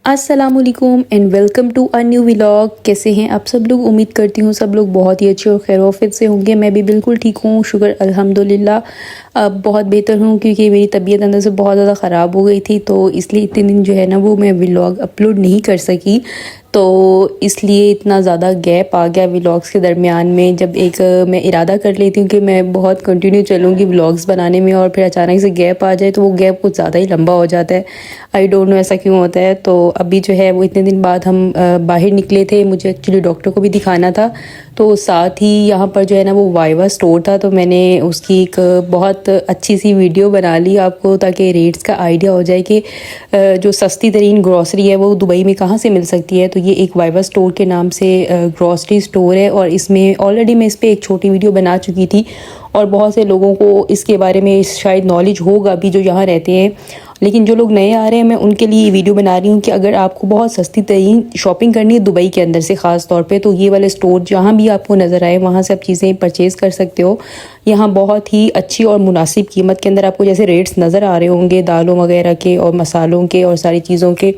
अस्सलामुअलैकुम and welcome to a new vlog. कैसे हैं आप सब लोग? उम्मीद करती हूँ सब लोग बहुत ही अच्छे और खैर से होंगे। मैं भी बिल्कुल ठीक हूँ, शुक्र अल्हम्दुलिल्लाह। अब बहुत बेहतर हूँ क्योंकि मेरी तबीयत अंदर से बहुत ज़्यादा ख़राब हो गई थी, तो इसलिए इतने दिन जो है ना वो मैं व्लॉग अपलोड नहीं कर सकी। तो इसलिए इतना ज़्यादा गैप आ गया व्लॉग्स के दरमियान में। जब एक मैं इरादा कर लेती हूँ कि मैं बहुत कंटिन्यू चलूँगी व्लॉग्स बनाने में और फिर अचानक से गैप आ जाए तो वो गैप कुछ ज़्यादा ही लंबा हो जाता है। आई डोंट नो ऐसा क्यों होता है। तो अभी जो है वो इतने दिन बाद हम बाहर निकले थे। मुझे एक्चुअली डॉक्टर को भी दिखाना था, तो साथ ही यहाँ पर जो है ना वो वाइवा स्टोर था, तो मैंने उसकी एक बहुत अच्छी सी वीडियो बना ली आपको, ताकि रेट्स का आइडिया हो जाए कि जो सस्ती तरीन ग्रॉसरी है वो दुबई में कहाँ से मिल सकती है। तो ये एक वाइवा स्टोर के नाम से ग्रॉसरी स्टोर है और इसमें ऑलरेडी मैं इस पर एक छोटी वीडियो बना चुकी थी और बहुत से लोगों को इसके बारे में शायद नॉलेज होगा अभी जो यहाँ रहते हैं। लेकिन जो लोग नए आ रहे हैं, मैं उनके लिए ये वीडियो बना रही हूँ कि अगर आपको बहुत सस्ती तरीन शॉपिंग करनी है दुबई के अंदर से ख़ास तौर पे, तो ये वाले स्टोर जहाँ भी आपको नज़र आए वहाँ से आप चीज़ें परचेज़ कर सकते हो। यहाँ बहुत ही अच्छी और मुनासिब कीमत के अंदर आपको जैसे रेट्स नज़र आ रहे होंगे दालों वगैरह के और मसालों के और सारी चीज़ों के,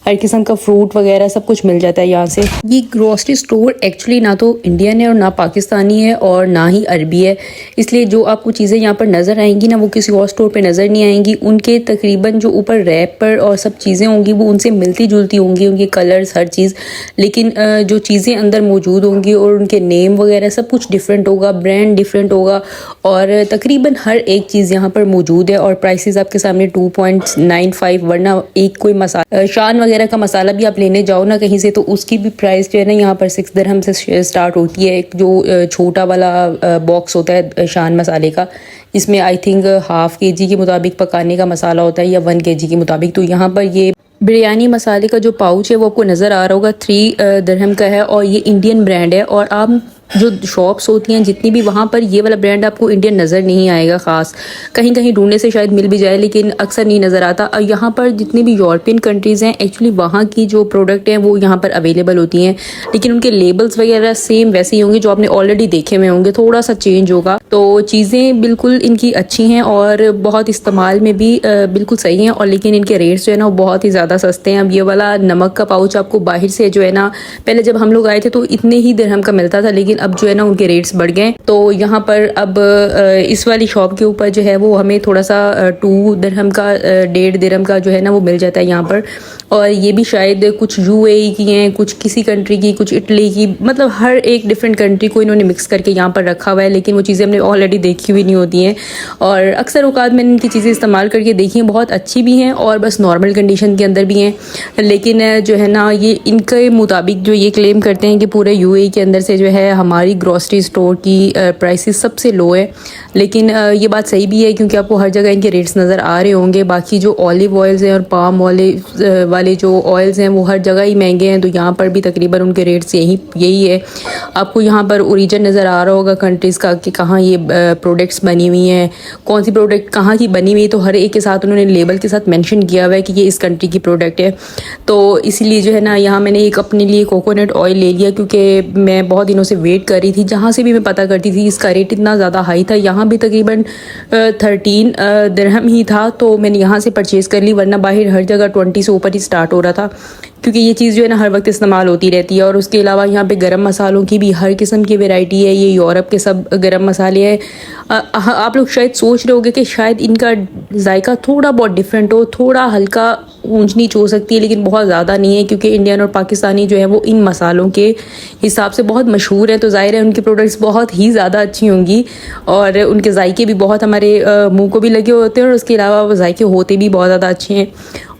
हर किस्म का फ्रूट वगैरह सब कुछ मिल जाता है यहाँ से। ये ग्रोसरी स्टोर एक्चुअली ना तो इंडियन है और ना पाकिस्तानी है और ना ही अरबी है, इसलिए जो आपको चीज़ें यहाँ पर नज़र आएंगी ना वो किसी और स्टोर पे नज़र नहीं आएंगी। उनके तकरीबन जो ऊपर रैप पर और सब चीज़ें होंगी वो उनसे मिलती जुलती होंगी, उनके कलर्स हर चीज़, लेकिन जो चीज़ें अंदर मौजूद होंगी और उनके नेम वगैरह सब कुछ डिफरेंट होगा, ब्रांड डिफरेंट होगा और तकरीबन हर एक चीज़ यहाँ पर मौजूद है। और प्राइसेस आपके सामने 2.95, वरना एक कोई मसाला शान वगैरह का मसाला भी आप लेने जाओ ना कहीं से तो उसकी भी प्राइस जो है ना यहाँ पर 6 दिरहम से स्टार्ट होती है। एक जो छोटा वाला बॉक्स होता है शान मसाले का, इसमें आई थिंक हाफ़ केजी के मुताबिक पकाने का मसाला होता है या 1 केजी के मुताबिक। तो यहाँ पर ये बिरयानी मसाले का जो पाउच है वो आपको नज़र आ रहा होगा 3 दिरहम का है और ये इंडियन ब्रांड है। और आप जो शॉप्स होती हैं जितनी भी, वहाँ पर ये वाला ब्रांड आपको इंडियन नज़र नहीं आएगा। ख़ास कहीं कहीं ढूंढने से शायद मिल भी जाए लेकिन अक्सर नहीं नज़र आता। और यहाँ पर जितनी भी यूरोपियन कंट्रीज़ हैं एक्चुअली वहाँ की जो प्रोडक्ट हैं वो यहाँ पर अवेलेबल होती हैं, लेकिन उनके लेबल्स वगैरह सेम वैसे ही होंगे जो आपने ऑलरेडी देखे हुए होंगे, थोड़ा सा चेंज होगा। तो चीज़ें बिल्कुल इनकी अच्छी हैं और बहुत इस्तेमाल में भी बिल्कुल सही हैं। और लेकिन इनके रेट्स जो है ना वो बहुत ही ज़्यादा सस्ते हैं। अब ये वाला नमक का पाउच आपको बाहर से जो है ना, पहले जब हम लोग आए थे तो इतने ही दिरहम का मिलता था, लेकिन अब जो है ना उनके रेट्स बढ़ गए। तो यहाँ पर अब इस वाली शॉप के ऊपर जो है वो हमें थोड़ा सा 2 दिरहम का 1.5 दिरहम का जो है ना वो मिल जाता है यहाँ पर। और ये भी शायद कुछ यूएई की हैं, कुछ किसी कंट्री की, कुछ इटली की, मतलब हर एक डिफरेंट कंट्री को इन्होंने मिक्स करके यहाँ पर रखा हुआ है। लेकिन वो चीज़ें हमने ऑलरेडी देखी हुई नहीं होती हैं और अक्सर औकात मैंने इनकी चीज़ें इस्तेमाल करके देखी हैं, बहुत अच्छी भी हैं और बस नॉर्मल कंडीशन के अंदर भी हैं। लेकिन जो है ना ये इनके मुताबिक जो ये क्लेम करते हैं कि पूरे यूएई के अंदर से जो है हमारी ग्रॉसरी स्टोर की प्राइसेस सबसे लो है। लेकिन ये बात सही भी है क्योंकि आपको हर जगह इनके रेट्स नज़र आ रहे होंगे। बाकी जो ऑलिव ऑयल्स हैं और पाम ऑलिव वाले जो ऑयल्स हैं वो हर जगह ही महंगे हैं, तो यहाँ पर भी तकरीबन उनके रेट्स यही है। आपको यहाँ पर ओरिजिन नज़र आ रहा होगा कंट्रीज़ का कि कहाँ ये प्रोडक्ट्स बनी हुई हैं, कौन सी प्रोडक्ट कहाँ की बनी हुई है, तो हर एक के साथ उन्होंने लेबल के साथ मेंशन किया हुआ है कि ये इस कंट्री की प्रोडक्ट है। तो इसीलिए जो है ना यहाँ मैंने एक अपने लिए कोकोनट ऑयल ले लिया क्योंकि मैं बहुत दिनों से वेट कर रही थी। जहाँ से भी मैं पता करती थी इसका रेट इतना ज़्यादा हाई था, यहाँ भी तकरीबन 13 दिरहम ही था, तो मैंने यहाँ से परचेज़ कर ली, वरना बाहर हर जगह 20 से ऊपर ही स्टार्ट हो रहा था क्योंकि ये चीज़ जो है ना हर वक्त इस्तेमाल होती रहती है। और उसके अलावा यहाँ पे गरम मसालों की भी हर किस्म की वैरायटी है, ये यूरोप के सब गरम मसाले हैं। आप लोग शायद सोच रहे होंगे कि शायद इनका जायका थोड़ा बहुत डिफरेंट हो, थोड़ा हल्का ऊंच नीच हो सकती है, लेकिन बहुत ज़्यादा नहीं है क्योंकि इंडियन और पाकिस्तानी जो है वो इन मसालों के हिसाब से बहुत मशहूर है। तो ज़ाहिर है उनकी प्रोडक्ट्स बहुत ही ज़्यादा अच्छी होंगी और उनके जायके भी बहुत हमारे मुंह को भी लगे होते हैं और उसके अलावा वो जायके होते भी बहुत ज़्यादा अच्छे हैं।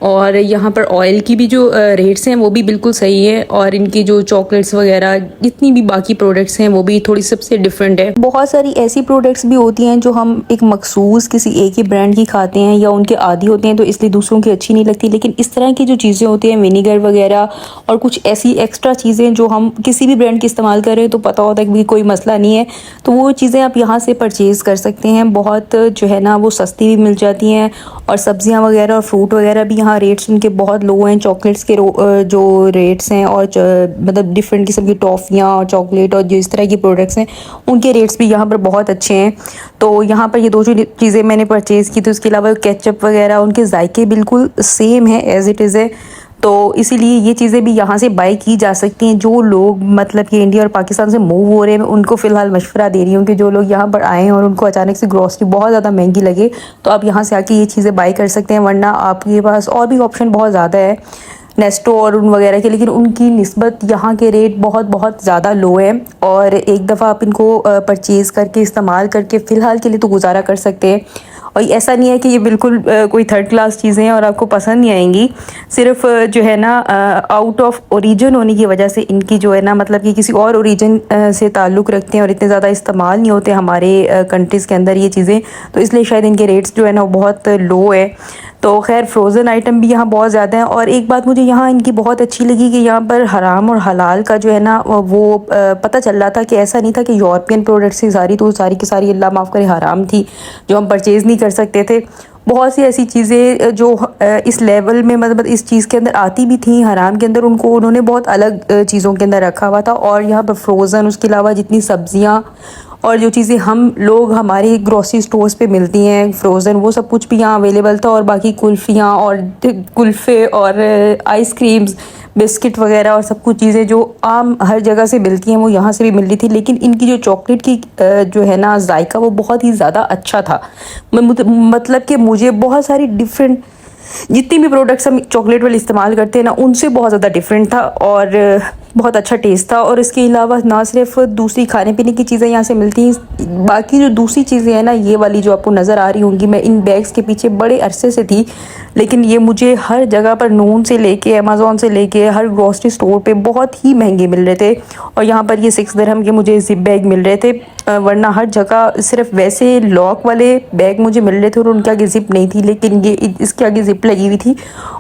और यहाँ पर ऑयल की भी जो रेट्स हैं वो भी बिल्कुल सही है और इनकी जो चॉकलेट्स वगैरह जितनी भी बाकी प्रोडक्ट्स हैं वो भी थोड़ी सबसे डिफरेंट है। बहुत सारी ऐसी प्रोडक्ट्स भी होती हैं जो हम एक मखसूस किसी एक ही ब्रांड की खाते हैं या उनके आदी होते हैं तो इसलिए दूसरों की अच्छी नहीं लगती, लेकिन इस तरह की जो चीज़ें होती हैं विनीगर वगैरह और कुछ ऐसी एक्स्ट्रा चीज़ें जो हम किसी भी ब्रांड की इस्तेमाल कर रहे हैं तो पता होता है कि कोई मसला नहीं है, तो वो चीज़ें आप यहाँ से परचेज़ कर सकते हैं। बहुत जो है ना वो सस्ती भी मिल जाती हैं और सब्जियाँ वगैरह और फ्रूट वगैरह भी यहाँ रेट्स उनके बहुत लो हैं। चॉकलेट्स के जो रेट्स हैं और मतलब डिफरेंट किस्म की टॉफ़ियाँ और चॉकलेट और जो इस तरह की प्रोडक्ट्स हैं उनके रेट्स भी यहाँ पर बहुत अच्छे हैं। तो यहाँ पर ये दो जो चीज़ें मैंने परचेज़ की थी, उसके अलावा केचप वगैरह उनके जायके बिल्कुल सेम है, एज़ इट इज़ है। तो इसीलिए ये चीज़ें भी यहाँ से बाय की जा सकती हैं। जो लोग मतलब कि इंडिया और पाकिस्तान से मूव हो रहे हैं, उनको फ़िलहाल मशवरा दे रही हूँ कि जो लोग यहाँ पर आए हैं और उनको अचानक से ग्रॉसरी बहुत ज़्यादा महंगी लगे, तो आप यहाँ से आके ये चीज़ें बाय कर सकते हैं। वरना आपके पास और भी ऑप्शन बहुत ज़्यादा है नेस्टो और उन वगैरह के, लेकिन उनकी निस्बत यहाँ के रेट बहुत बहुत ज़्यादा लो है। और एक दफ़ा आप इनको परचेज़ करके इस्तेमाल करके फ़िलहाल के लिए तो गुजारा कर सकते हैं। और ऐसा नहीं है कि ये बिल्कुल कोई थर्ड क्लास चीज़ें हैं और आपको पसंद नहीं आएंगी। सिर्फ जो है ना आउट ऑफ ओरिजिन होने की वजह से इनकी जो है ना मतलब कि किसी और ओरिजिन से ताल्लुक़ रखते हैं और इतने ज़्यादा इस्तेमाल नहीं होते हमारे कंट्रीज़ के अंदर ये चीज़ें, तो इसलिए शायद इनके रेट्स जो है ना वो बहुत लो है। तो खैर फ़्रोज़न आइटम भी यहाँ बहुत ज़्यादा हैं। और एक बात मुझे यहाँ इनकी बहुत अच्छी लगी कि यहाँ पर हराम और हलाल का जो है ना वो पता चल रहा था कि ऐसा नहीं था कि यूरोपियन प्रोडक्ट्स की सारी तो सारी की सारी अल्लाह माफ़ करे हराम थी जो हम परचेज़ नहीं कर सकते थे। बहुत सी ऐसी चीज़ें जो इस लेवल में मतलब इस चीज़ के अंदर आती भी थी हराम के अंदर, उनको उन्होंने बहुत अलग चीज़ों के अंदर रखा हुआ था। और यहाँ पर फ्रोज़न, उसके अलावा जितनी सब्ज़ियाँ और जो चीज़ें हम लोग हमारी ग्रोसरी स्टोर्स पे मिलती हैं फ्रोज़न, वो सब कुछ भी यहाँ अवेलेबल था। और बाकी कुल्फ़ियाँ और कुल्फ़े और आइसक्रीम्स, बिस्किट वगैरह और सब कुछ चीज़ें जो आम हर जगह से मिलती हैं वो यहाँ से भी मिल रही थी। लेकिन इनकी जो चॉकलेट की जो है ना जायका वो बहुत ही ज़्यादा अच्छा था। मतलब कि मुझे बहुत सारी डिफरेंट जितनी भी प्रोडक्ट्स हम चॉकलेट वाले इस्तेमाल करते हैं ना उनसे बहुत ज़्यादा डिफरेंट था और बहुत अच्छा टेस्ट था। और इसके अलावा ना सिर्फ दूसरी खाने पीने की चीज़ें यहाँ से मिलती हैं, बाकी जो दूसरी चीज़ें हैं ना ये वाली जो आपको नज़र आ रही होंगी, मैं इन बैग्स के पीछे बड़े अरसे से थी, लेकिन ये मुझे हर जगह पर नून से लेके अमेज़ॉन से लेके हर ग्रॉसरी स्टोर पे बहुत ही महंगे मिल रहे थे। और यहाँ पर ये 6 दिरहम के मुझे ज़िप बैग मिल रहे थे, वरना हर जगह सिर्फ वैसे लॉक वाले बैग मुझे मिल रहे थे और उनके आगे ज़िप नहीं थी, लेकिन ये इसके आगे ज़िप लगी हुई थी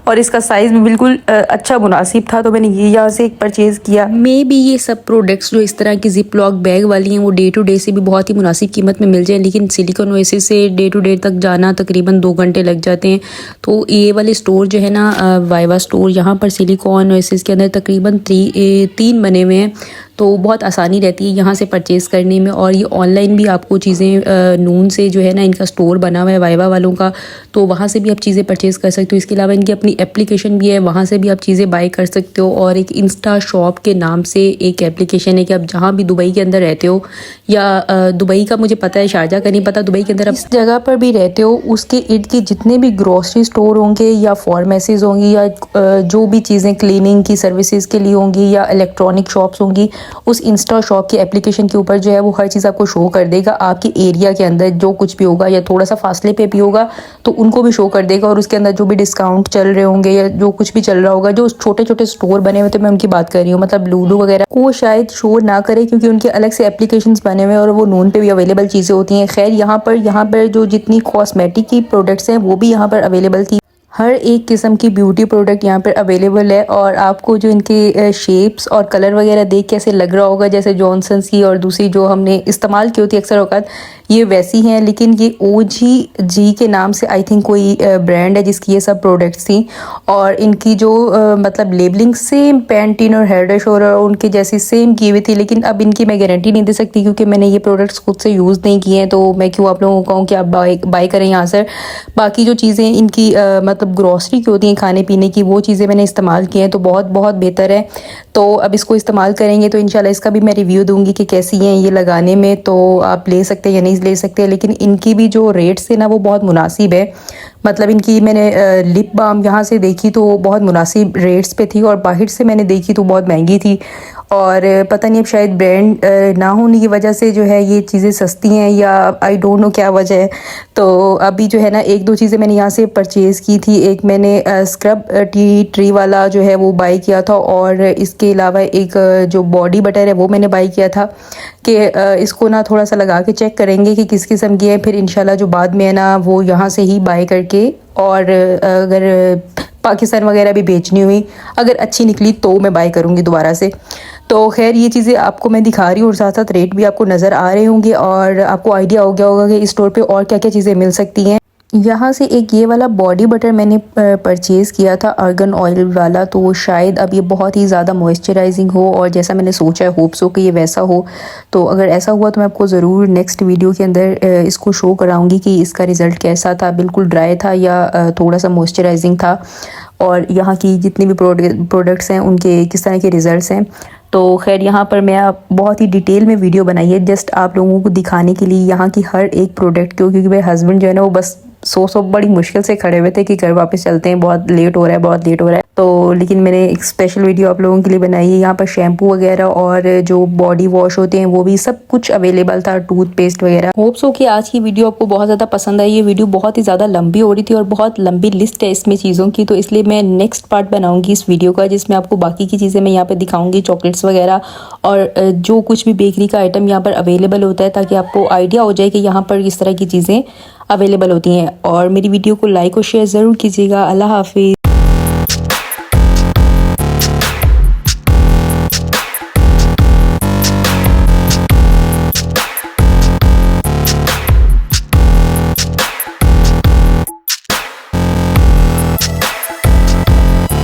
और इसका साइज़ भी बिल्कुल अच्छा मुनासिब था। तो मैंने ये यहाँ से एक परचेज़ किया। मे बी ये सब प्रोडक्ट्स जो इस तरह की ज़िप लॉक बैग वाली हैं वो डे टू डे से भी बहुत ही मुनासिब कीमत में मिल जाए, लेकिन सिलिकॉन ओएसिस से डे टू डे तक जाना तकरीबन 2 घंटे लग जाते हैं। तो ये वाले स्टोर जो है ना वाइवा स्टोर, यहाँ पर सिलिकॉन ओएसिस के अंदर तकरीबन 3 बने हुए हैं, तो बहुत आसानी रहती है यहाँ से परचेज़ करने में। और ये ऑनलाइन भी आपको चीज़ें नून से जो है ना इनका स्टोर बना हुआ है वाइवा वालों का, तो वहाँ से भी आप चीज़ें परचेज़ कर सकते हो। इसके अलावा इनकी अपनी एप्लीकेशन भी है, वहाँ से भी आप चीज़ें बाय कर सकते हो। और एक इंस्टा शॉप के नाम से एक एप्लीकेशन है कि आप जहाँ भी दुबई के अंदर रहते हो या दुबई का मुझे पता है, शारजा का नहीं पता, दुबई के अंदर आप इस जगह पर भी रहते हो उसके इर्द गिर्द जितने भी ग्रॉसरी स्टोर होंगे या फार्मेसीज़ होंगी या जो भी चीज़ें क्लीनिंग की सर्विसेज के लिए होंगी या इलेक्ट्रॉनिक शॉप्स होंगी, उस इंस्टा शॉप की एप्लीकेशन के ऊपर जो है वो हर चीज़ आपको शो कर देगा। आपके एरिया के अंदर जो कुछ भी होगा या थोड़ा सा फासले पे भी होगा तो उनको भी शो कर देगा। और उसके अंदर जो भी डिस्काउंट चल रहे होंगे या जो कुछ भी चल रहा होगा, जो छोटे छोटे स्टोर बने हुए थे मैं उनकी बात कर रही हूँ, मतलब लूलू वगैरह को शायद शो ना करे क्योंकि उनके अलग से एप्लीकेशंस बने हुए हैं और वो नून पे भी अवेलेबल चीज़ें होती हैं। खैर यहाँ पर जो जितनी कॉस्मेटिक की प्रोडक्ट्स हैं वो भी यहाँ पर अवेलेबल थी। हर एक किस्म की ब्यूटी प्रोडक्ट यहाँ पर अवेलेबल है। और आपको जो इनके शेप्स और कलर वगैरह देख के ऐसे लग रहा होगा जैसे जॉनसन्स की और दूसरी जो हमने इस्तेमाल की होती है अक्सर औकात, ये वैसी हैं, लेकिन ये OG के नाम से आई थिंक कोई ब्रांड है जिसकी ये सब प्रोडक्ट्स थी। और इनकी जो मतलब लेबलिंग सेम पैंटीन और हेयरडश और उनकी जैसी सेम की हुई थी, लेकिन अब इनकी मैं गारंटी नहीं दे सकती क्योंकि मैंने ये प्रोडक्ट्स खुद से यूज़ नहीं किए हैं, तो मैं क्यों आप लोगों को कहूँ कि आप बाय करें यहाँ से। बाकी जो चीज़ें इनकी मतलब ग्रॉसरी की होती हैं खाने पीने की, वो चीज़ें मैंने इस्तेमाल की हैं तो बहुत बहुत बेहतर है। तो अब इसको इस्तेमाल करेंगे तो इंशाल्लाह इसका भी मैं रिव्यू दूंगी कि कैसी हैं ये लगाने में, तो आप ले सकते हैं या नहीं ले सकते। लेकिन इनकी भी जो रेट्स थे ना वो बहुत मुनासिब है। मतलब इनकी मैंने लिप बाम यहाँ से देखी तो बहुत मुनासिब रेट्स पे थी और बाहर से मैंने देखी तो बहुत महंगी थी। और पता नहीं अब शायद ब्रांड ना होने की वजह से जो है ये चीज़ें सस्ती हैं या आई डोंट नो क्या वजह है। तो अभी जो है ना 1-2 चीज़ें मैंने यहाँ से परचेज़ की थी। एक मैंने स्क्रब टी ट्री वाला जो है वो बाय किया था और इसके अलावा एक जो बॉडी बटर है वो मैंने बाय किया था कि इसको ना थोड़ा सा लगा के चेक करेंगे कि किस किस्म की है, फिर इंशाल्लाह जो बाद में है ना वो यहाँ से ही बाय करके और अगर पाकिस्तान वगैरह भी बेचनी हुई अगर अच्छी निकली तो मैं बाय करूँगी दोबारा से। तो खैर ये चीज़ें आपको मैं दिखा रही हूँ और साथ साथ रेट भी आपको नज़र आ रहे होंगे और आपको आइडिया हो गया होगा कि इस स्टोर पे और क्या क्या चीज़ें मिल सकती हैं। यहाँ से एक ये वाला बॉडी बटर मैंने परचेज़ किया था आर्गन ऑयल वाला, तो शायद अब ये बहुत ही ज़्यादा मॉइस्चराइजिंग हो और जैसा मैंने सोचा है होप्स हो कि ये वैसा हो। तो अगर ऐसा हुआ तो मैं आपको ज़रूर नेक्स्ट वीडियो के अंदर इसको शो कराऊंगी कि इसका रिज़ल्ट कैसा था, बिल्कुल ड्राई था या थोड़ा सा मॉइस्चराइजिंग था। और यहाँ की जितनी भी प्रोडक्ट्स हैं उनके किस तरह के रिज़ल्ट्स हैं। तो खैर यहाँ पर मैं बहुत ही डिटेल में वीडियो बनाई है जस्ट आप लोगों को दिखाने के लिए यहाँ की हर एक प्रोडक्ट को, क्योंकि मेरे हस्बैंड जो है ना वो बस सो बड़ी मुश्किल से खड़े हुए थे कि घर वापस चलते हैं, बहुत लेट हो रहा है, बहुत लेट हो रहा है। तो लेकिन मैंने एक स्पेशल वीडियो आप लोगों के लिए बनाई है। यहाँ पर शैम्पू वगैरह और जो बॉडी वॉश होते हैं वो भी सब कुछ अवेलेबल था, टूथपेस्ट वगैरह। होप सो कि आज की वीडियो आपको बहुत ज़्यादा पसंद आई। ये वीडियो बहुत ही ज़्यादा लंबी हो रही थी और बहुत लंबी लिस्ट है इसमें चीज़ों की, तो इसलिए मैं नेक्स्ट पार्ट बनाऊंगी इस वीडियो का जिसमें आपको बाकी की चीज़ें मैं यहाँ पर दिखाऊंगी, चॉकलेट्स वगैरह और जो कुछ भी बेकरी का आइटम यहाँ पर अवेलेबल होता है, ताकि आपको आइडिया हो जाए कि यहाँ पर किस तरह की चीज़ें अवेलेबल होती हैं। और मेरी वीडियो को लाइक और शेयर ज़रूर कीजिएगा। अल्लाह हाफिज़।